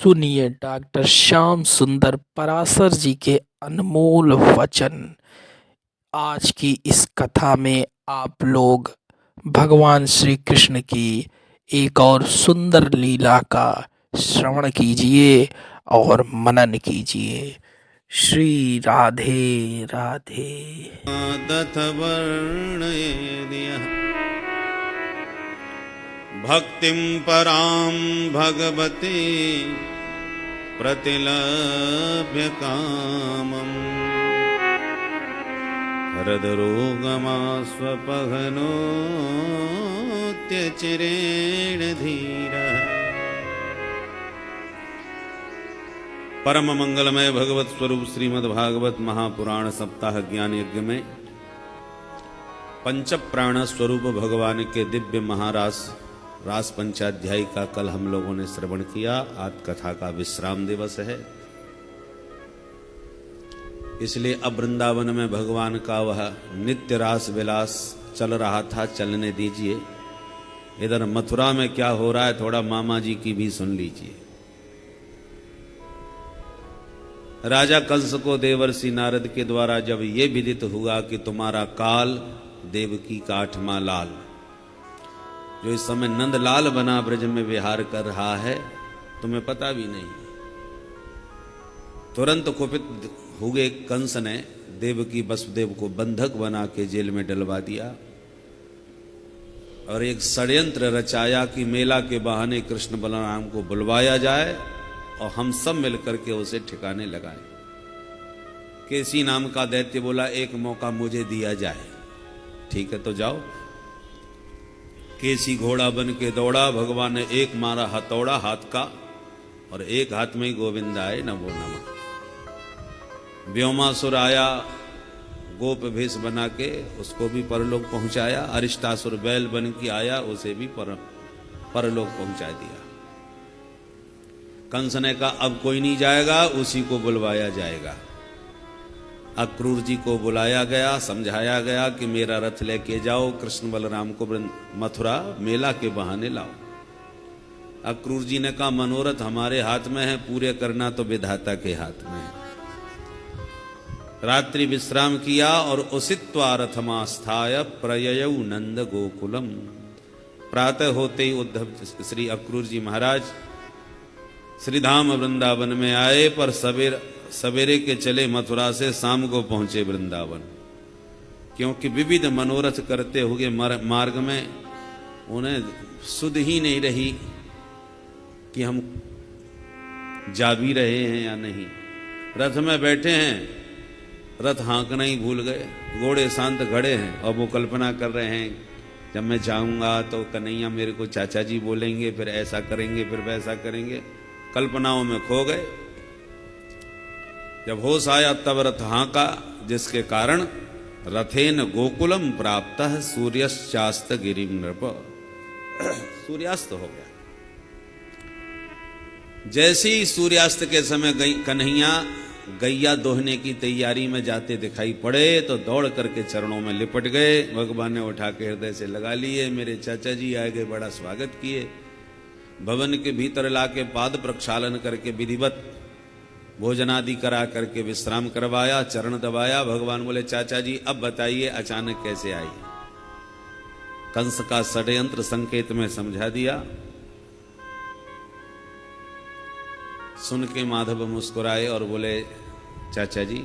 सुनिए डॉक्टर श्याम सुंदर पराशर जी के अनमोल वचन। आज की इस कथा में आप लोग भगवान श्री कृष्ण की एक और सुंदर लीला का श्रवण कीजिए और मनन कीजिए। श्री राधे राधे। दथ वर्णयेद्यः भक्तिं परां भगवते प्रतिलभ्य कामम् हृद्रोगमास्वपघनोत्यचिरेण धीरः। परम मंगलमय भगवत स्वरूप श्रीमद् भागवत महापुराण सप्ताह ज्ञान यज्ञ में पंच प्राण स्वरूप भगवान के दिव्य महारास रास पंचाध्यायी का कल हम लोगों ने श्रवण किया। आज कथा का विश्राम दिवस है, इसलिए अब वृंदावन में भगवान का वह नित्य रास विलास चल रहा था, चलने दीजिए। इधर मथुरा में क्या हो रहा है थोड़ा मामा जी की भी सुन लीजिए। राजा कंस को देवर्षि नारद के द्वारा जब ये विदित हुआ कि तुम्हारा काल देवकी का 8वां लाल, जो इस समय नंदलाल बना ब्रज में विहार कर रहा है, तुम्हें पता भी नहीं, तुरंत कुपित हुए कंस ने देवकी वसुदेव को बंधक बना के जेल में डलवा दिया और एक षड्यंत्र रचाया कि मेला के बहाने कृष्ण बलराम को बुलवाया जाए और हम सब मिलकर के उसे ठिकाने लगाए। केसी नाम का दैत्य बोला एक मौका मुझे दिया जाए। ठीक है तो जाओ। केसी घोड़ा बन के दौड़ा, भगवान ने एक मारा हथौड़ा हाथ का और एक हाथ में ही गोविंदाय नमो नमः। व्योमासुर आया गोप भेष बना के, उसको भी परलोक पहुंचाया। अरिष्टासुर बैल बन के आया, उसे भी परलोक पहुंचा दिया। कंस ने कहा अब कोई नहीं जाएगा, उसी को बुलवाया जाएगा। अक्रूर जी को बुलाया गया, समझाया गया कि मेरा रथ लेके जाओ, कृष्ण बलराम को मथुरा मेला के बहाने लाओ। अक्रूर जी ने कहा मनोरथ हमारे हाथ में है, पूरे करना तो विधाता के हाथ में है। रात्रि विश्राम किया और उसित्वा रथमास्थाय प्रययौ नंद गोकुलम। प्रातः होते ही उद्धव श्री अक्रूर जी महाराज श्रीधाम वृंदावन में आए, पर सवेरे के चले मथुरा से शाम को पहुंचे वृंदावन, क्योंकि विविध मनोरथ करते हुए मार्ग में उन्हें सुध ही नहीं रही कि हम जा भी रहे हैं या नहीं। रथ में बैठे हैं, रथ हाँकना ही भूल गए, घोड़े शांत खड़े हैं और वो कल्पना कर रहे हैं जब मैं जाऊंगा तो कन्हैया मेरे को चाचा जी बोलेंगे, फिर ऐसा करेंगे, फिर वैसा करेंगे। कल्पनाओं में खो गए। जब होश आया तब रथ हाँका, जिसके कारण रथेन गोकुलम प्राप्त सूर्यश्चास्त गिरिम नृप। सूर्यास्त हो गया। जैसे ही सूर्यास्त के समय कन्हैया गैया दोहने की तैयारी में जाते दिखाई पड़े तो दौड़ करके चरणों में लिपट गए। भगवान ने उठा के हृदय से लगा लिए। मेरे चाचा जी आए गए, बड़ा स्वागत किए। भवन के भीतर लाके पाद प्रक्षालन करके विधिवत भोजनादि करा करके विश्राम करवाया, चरण दबाया। भगवान बोले चाचा जी अब बताइए अचानक कैसे आई। कंस का षड्यंत्र संकेत में समझा दिया। सुन के माधव मुस्कुराए और बोले चाचा जी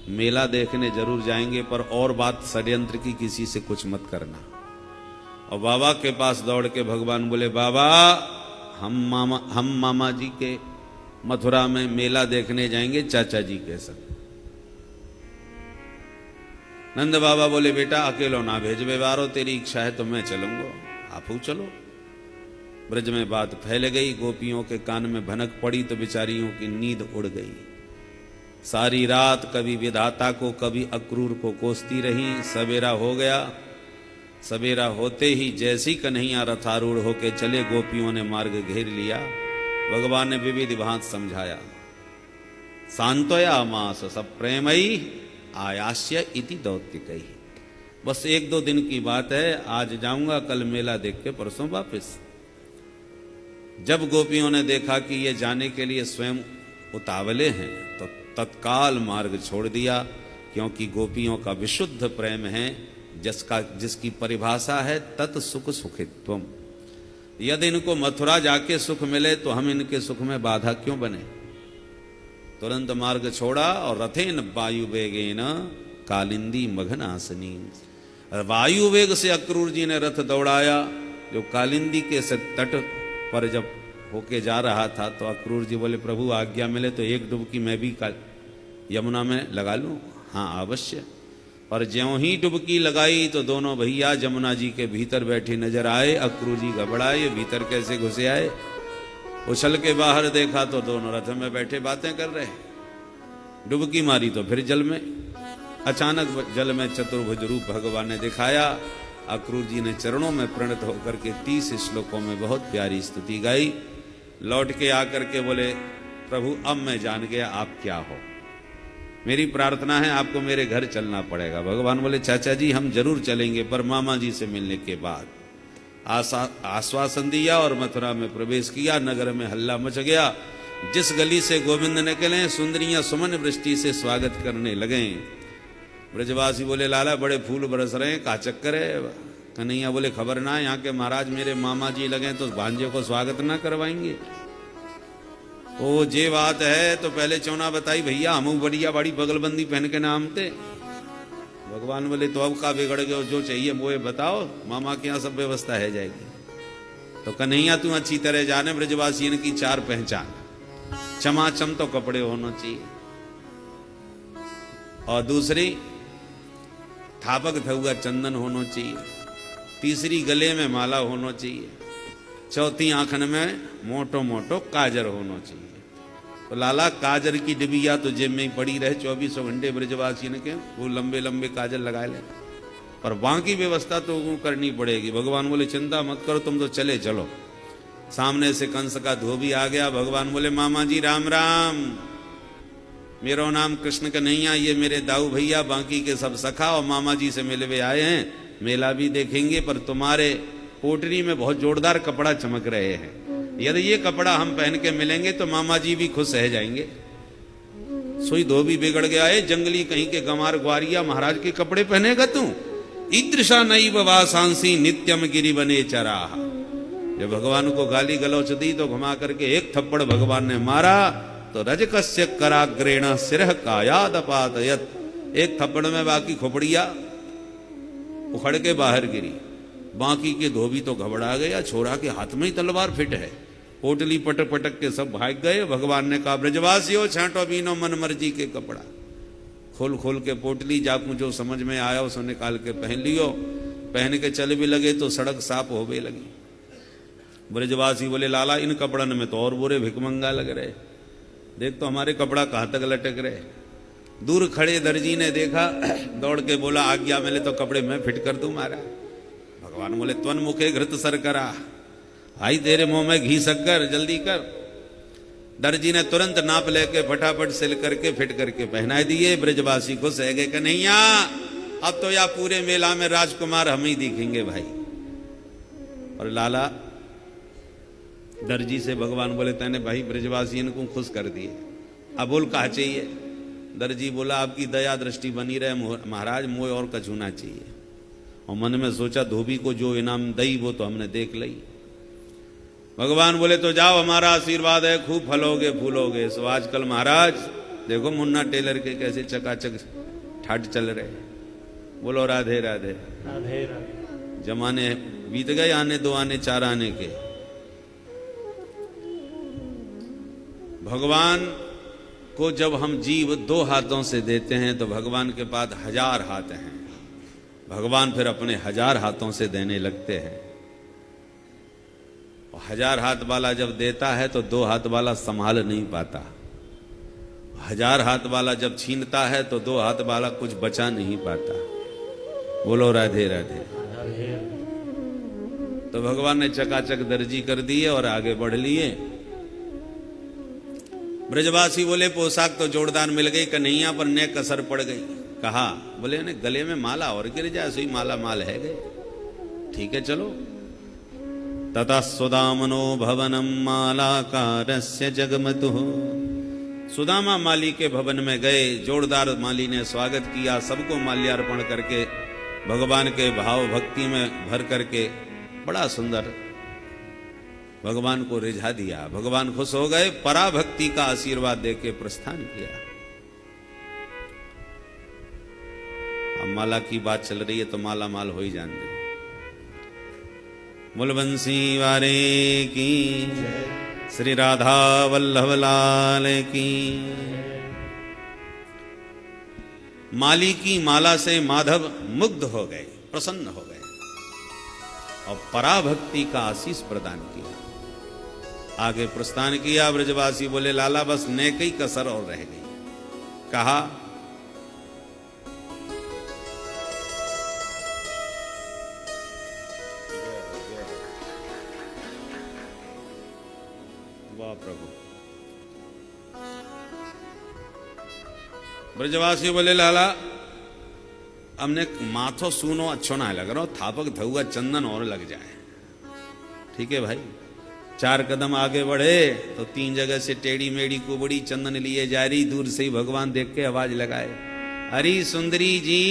मेला देखने जरूर जाएंगे, पर और बात षड्यंत्र की किसी से कुछ मत करना। और बाबा के पास दौड़ के भगवान बोले बाबा हम मामा जी के मथुरा में मेला देखने जाएंगे चाचा जी के संग। नंद बाबा बोले बेटा अकेलो ना भेजवे वारो, तेरी इच्छा है तो मैं चलूंगा, आप चलो। ब्रज में बात फैल गई। गोपियों के कान में भनक पड़ी तो बेचारियों की नींद उड़ गई। सारी रात कभी विधाता को कभी अक्रूर को कोसती रही। सवेरा हो गया। सवेरा होते ही जैसी कन्हैया रथारूढ़ होके चले, गोपियों ने मार्ग घेर लिया। भगवान ने विविध भांत समझाया। सांत्वया मास सब प्रेमई आयास्य इति दौत्तिकई। बस 1-2 दिन की बात है, आज जाऊंगा, कल मेला देख के परसों वापस। जब गोपियों ने देखा कि ये जाने के लिए स्वयं उतावले हैं तो तत्काल मार्ग छोड़ दिया, क्योंकि गोपियों का विशुद्ध प्रेम है जिसकी परिभाषा है तत् सुख सुखित्वम। यदि इनको मथुरा जाके सुख मिले तो हम इनके सुख में बाधा क्यों बने। तुरंत मार्ग छोड़ा और रथेन वायु वेगेन कालिंदी मघनासनी, वायु वेग से अक्रूर जी ने रथ दौड़ाया। जो कालिंदी के तट पर जब होके जा रहा था तो अक्रूर जी बोले, प्रभु आज्ञा मिले तो एक डुबकी मैं भी यमुना में लगा लूं। हाँ अवश्य। और ज्यों ही डुबकी लगाई तो दोनों भैया जमुना जी के भीतर बैठे नजर आए। अक्रूर जी घबराए, भीतर कैसे घुसे आए। उछल के बाहर देखा तो दोनों रथ में बैठे बातें कर रहे। डुबकी मारी तो फिर जल में, अचानक जल में चतुर्भुज रूप भगवान ने दिखाया। अक्रूर जी ने चरणों में प्रणत होकर के 30 श्लोकों में बहुत प्यारी स्तुति गाई। लौट के आकर के बोले, प्रभु अब मैं जान गया आप क्या हो, मेरी प्रार्थना है आपको मेरे घर चलना पड़ेगा। भगवान बोले, चाचा जी हम जरूर चलेंगे, पर मामा जी से मिलने के बाद। आश्वासन दिया और मथुरा में प्रवेश किया। नगर में हल्ला मच गया। जिस गली से गोविंद निकले सुंदरियां सुमन वृष्टि से स्वागत करने लगे। ब्रजवासी बोले, लाला बड़े फूल बरस रहे हैं, का चक्कर है। कन्हैया बोले, खबर ना, यहाँ के महाराज मेरे मामा जी लगे तो भांजे को स्वागत ना करवाएंगे। ओ जे बात है तो पहले चौना बताई भैया, हम बढ़िया बड़ी बगलबंदी पहन के नाम थे। भगवान बोले, तो अब का बिगड़ गए, जो चाहिए वो बताओ, मामा के यहाँ सब व्यवस्था है जाएगी। तो कन्हैया तू अच्छी तरह जाने ब्रजवासी इनकी 4 पहचान। चमाचम तो कपड़े होना चाहिए, और दूसरी थापक थुआ चंदन होना चाहिए, तीसरी गले में माला होना चाहिए, चौथी आंखन में मोटो मोटो काजर होना चाहिए। तो लाला काजर की डिबिया तो जेब में ही पड़ी रहे 24 घंटे ब्रजवासी के, वो लंबे लंबे काजर लगाए ले, पर बाकी व्यवस्था तो करनी पड़ेगी। भगवान बोले, चिंता मत करो, तुम तो चले चलो। सामने से कंस का धोबी आ गया। भगवान बोले, मामा जी राम राम, मेरा नाम कृष्ण कन्हैया, ये मेरे दाऊ भैया, बाकी के सब सखा और मामा जी से मिले हुए आए हैं। मेला भी देखेंगे, पर तुम्हारे कोटरी में बहुत जोरदार कपड़ा चमक रहे हैं, यदि ये कपड़ा हम पहन के मिलेंगे तो मामा जी भी खुश रह जाएंगे। सोई धोबी बिगड़ गया है, जंगली कहीं के गंवार ग्वारिया महाराज के कपड़े पहनेगा तू। ईदृशा नैव वासांसी नित्यम गिरि बने चराह। जब भगवान को गाली गलौच दी तो घुमा करके एक थप्पड़ भगवान ने मारा तो रजकस्य कराग्रेण सिरह कायादपातयत। एक थप्पड़ में बाकी खोपड़िया उखड़ के बाहर गिरी। बाकी के धोबी तो घबरा गया, छोरा के हाथ में ही तलवार फिट है। पोटली पटक पटक के सब भाग गए। भगवान ने कहा, ब्रजवासियों छांटो बीनो मन मर्जी के कपड़ा। खोल खोल के पोटली जाकू जो समझ में आया उसको निकाल के पहन लियो। पहन के चल भी लगे तो सड़क साफ होवे लगी। ब्रजवासी बोले, लाला इन कपड़न में तो और बुरे भिकमंगा लग रहे, देख तो हमारे कपड़ा कहाँ तक लटक रहे। दूर खड़े दर्जी ने देखा, दौड़ के बोला, आज्ञा मिले तो कपड़े मैं फिट कर दूं मारा। भगवान बोले, त्वन मुखे घृत सर करा, आई तेरे मुंह में घी शक्कर, जल्दी कर। दर्जी ने तुरंत नाप लेके फटाफट सिल करके फिट करके पहना दिए। ब्रजवासी खुश है गए, कन्हैया अब तो या पूरे मेला में राजकुमार हम ही दिखेंगे भाई। और लाला दर्जी से भगवान बोले, तैने भाई ब्रजवासी इनको खुश कर दिए, अब बोल कहा चाहिए। दर्जी बोला, आपकी दया दृष्टि बनी रहे महाराज, मोह और कछूना चाहिए। और मन में सोचा, धोबी को जो इनाम दई वो तो हमने देख ली। भगवान बोले, तो जाओ, हमारा आशीर्वाद है, खूब फलोगे फूलोगे। सो आजकल महाराज देखो मुन्ना टेलर के कैसे चकाचक ठाट चल रहे। बोलो राधे राधे राधे राधे। जमाने बीत गए, आने 2 आने 4 आने के। भगवान को जब हम जीव 2 हाथों से देते हैं तो भगवान के पास 1000 हाथ हैं। भगवान फिर अपने 1000 हाथों से देने लगते हैं। और 1000 हाथ वाला जब देता है तो 2 हाथ वाला संभाल नहीं पाता। 1000 हाथ वाला जब छीनता है तो 2 हाथ वाला कुछ बचा नहीं पाता। बोलो राधे राधे। तो भगवान ने चकाचक दर्जी कर दिए और आगे बढ़ लिए। ब्रजवासी बोले, पोशाक तो जोरदार मिल गई, कन्हैया पर ने कसर पड़ गई। कहा, बोले ने गले में माला और गिर जाए, सोई माला माल है गए। ठीक है चलो। ततः सुदामनो भवनम मालाकारस्य जगमतुः। सुदामा माली के भवन में गए, जोरदार माली ने स्वागत किया, सबको माल्यार्पण करके भगवान के भाव भक्ति में भर करके बड़ा सुंदर भगवान को रिझा दिया। भगवान खुश हो गए, पराभक्ति का आशीर्वाद देके प्रस्थान किया। अब माला की बात चल रही है तो माला माल हो ही जान दो। मूलबंसी वारे की, श्री राधा वल्लभ लाल की। माली की माला से माधव मुग्ध हो गए, प्रसन्न हो गए और पराभक्ति का आशीष प्रदान किया। आगे प्रस्थान किया। ब्रजवासी बोले लाला बस नेकी कसर और रह गई। कहा वाह प्रभु। ब्रजवासी बोले लाला हमने माथो सूनो अच्छो ना लग रहा, थापक धुआ चंदन और लग जाए। ठीक है भाई। 4 कदम आगे बढ़े तो 3 जगह से टेढ़ी मेढ़ी कुबड़ी चंदन लिए जा रही। दूर से ही भगवान देख के आवाज लगाए, अरे सुंदरी जी।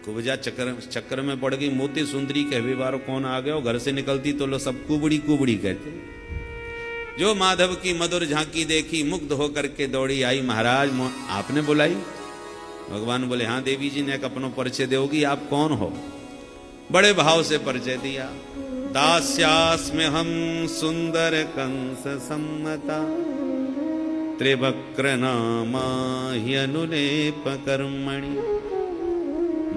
कुबजा चक्कर में पड़ गई। मोती सुंदरी कहवे बारो कौन आ गया। घर से निकलती तो लो सब कुबड़ी कुबड़ी कहते। जो माधव की मधुर झांकी देखी, मुग्ध होकर के दौड़ी आई। महाराज आपने बुलाई? भगवान बोले हाँ देवी जी ने एक अपनो परिचय दोगी, आप कौन हो? बड़े भाव से परिचय दिया। दास्यास्म्य हम सुंदर कंस सम्मता, त्रिवक्र नामा ह्यनुलेप कर्मणि,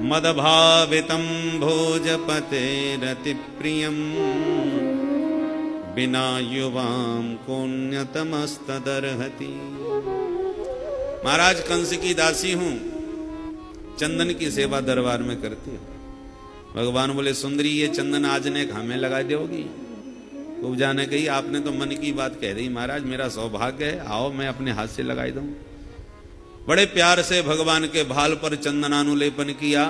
मदभावितं भोजपते रति प्रियम, बिना युवाम पुण्यतमस्तदर्हति। महाराज कंस की दासी हूं, चंदन की सेवा दरबार में करती हूं। भगवान बोले सुंदरी ये चंदन आज ने हमें लगा दोगी? कुब्जा ने कही आपने तो मन की बात कह दी महाराज, मेरा सौभाग्य है, आओ मैं अपने हाथ से लगाई दूं। बड़े प्यार से भगवान के भाल पर चंदनानुलेपन किया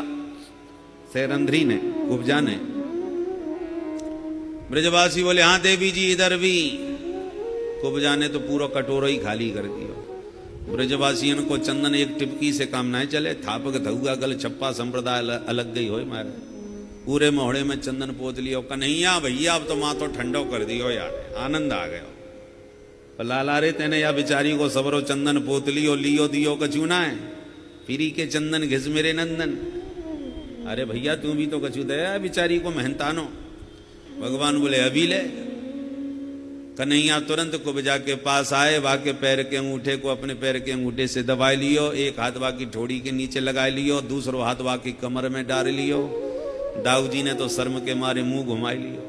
सैरंध्री ने, कुब्जा ने। ब्रजवासी बोले हाँ देवी जी इधर भी। कुब्जा ने तो पूरा कटोरा ही खाली कर दिया। ब्रजवासियों को चंदन एक टिपकी से काम ना चले। थापक धुआ गल छप्पा संप्रदाय अलग गई हो मारे। पूरे मोहड़े में चंदन पोत लियो। कन्हैया भैया अब तो माँ तो ठंडो कर दियो यार, आनंद आ गयो। पर लाला रे तेने या बिचारी को सबरो चंदन पोत लियो, लियो दियो कछू ना है। फिरी के चंदन घिस मेरे नंदन। अरे भैया तू भी तो कछू दया बिचारी को मेहनतानो। भगवान बोले अभी ले। कन्हैया तुरंत कुब्जा के पास आए, वाके पैर के अंगूठे को अपने पैर के अंगूठे से दबाए लियो। एक हाथ वाकी ठोड़ी के नीचे लगाए लियो, दूसरो हाथ वाकी कमर में डाल लियो। दाऊ जी ने तो शर्म के मारे मुंह घुमाई लियो।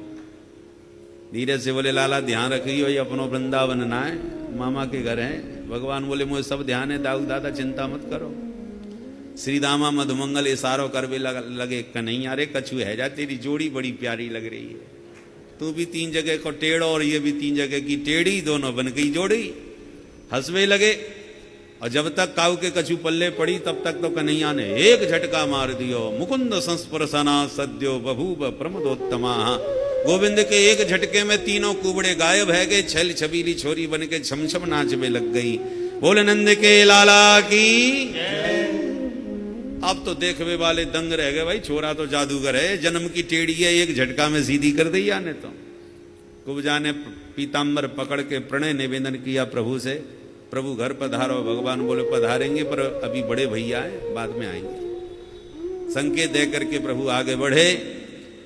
धीरे से बोले लाला ध्यान रखियो, ये अपनो वृंदावन ना है, मामा के घर है। भगवान बोले मुझे सब ध्यान है दाऊ दादा, चिंता मत करो। श्री दामा मधुमंगल इशारो करवे लगे। कन्हैया रे कछू है जा, तेरी जोड़ी बड़ी प्यारी लग रही है। तू भी 3 जगह को टेढ़ो और ये भी 3 जगह की टेढ़ी, दोनों बन गई जोड़ी। हंसवे लगे। और जब तक काऊ के कछू पल्ले पड़ी तब तक तो कन्हैया ने एक झटका मार दियो। मुकुंद संस्पर्शना सद्यो बभूव प्रमदोत्तमा। गोविंद के एक झटके में तीनों कुबड़े गायब है गए। छल छबीली छोरी बन के छम छम नाचने लग गई। बोले नंद के लाला की। अब तो देखने वाले दंग रह गए, भाई छोरा तो जादूगर है, जन्म की टेढ़ी है, एक झटका में सीधी कर दी याने। तो कुब्जा ने पीताम्बर पकड़ के प्रणय निवेदन किया प्रभु से, प्रभु घर पधारो। भगवान बोले पधारेंगे पर अभी बड़े भैया हैं, बाद में आएंगे। संकेत दे करके प्रभु आगे बढ़े।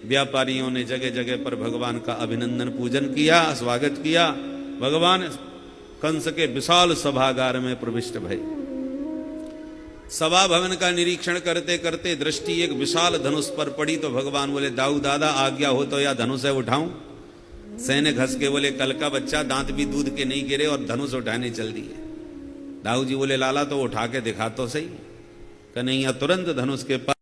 व्यापारियों ने जगह जगह पर भगवान का अभिनंदन पूजन किया, स्वागत किया। भगवान कंस के विशाल सभागार में प्रविष्ट भये। सभा भवन का निरीक्षण करते करते दृष्टि एक विशाल धनुष पर पड़ी। तो भगवान बोले दाऊ दादा आज्ञा हो तो या धनुष है उठाऊं? सैनिक हंस के बोले कल का बच्चा, दांत भी दूध के नहीं गिरे और धनुष उठाने चल दिए। दाऊ जी बोले लाला तो उठा के दिखा तो सही। कन्हैया तुरंत धनुष के पास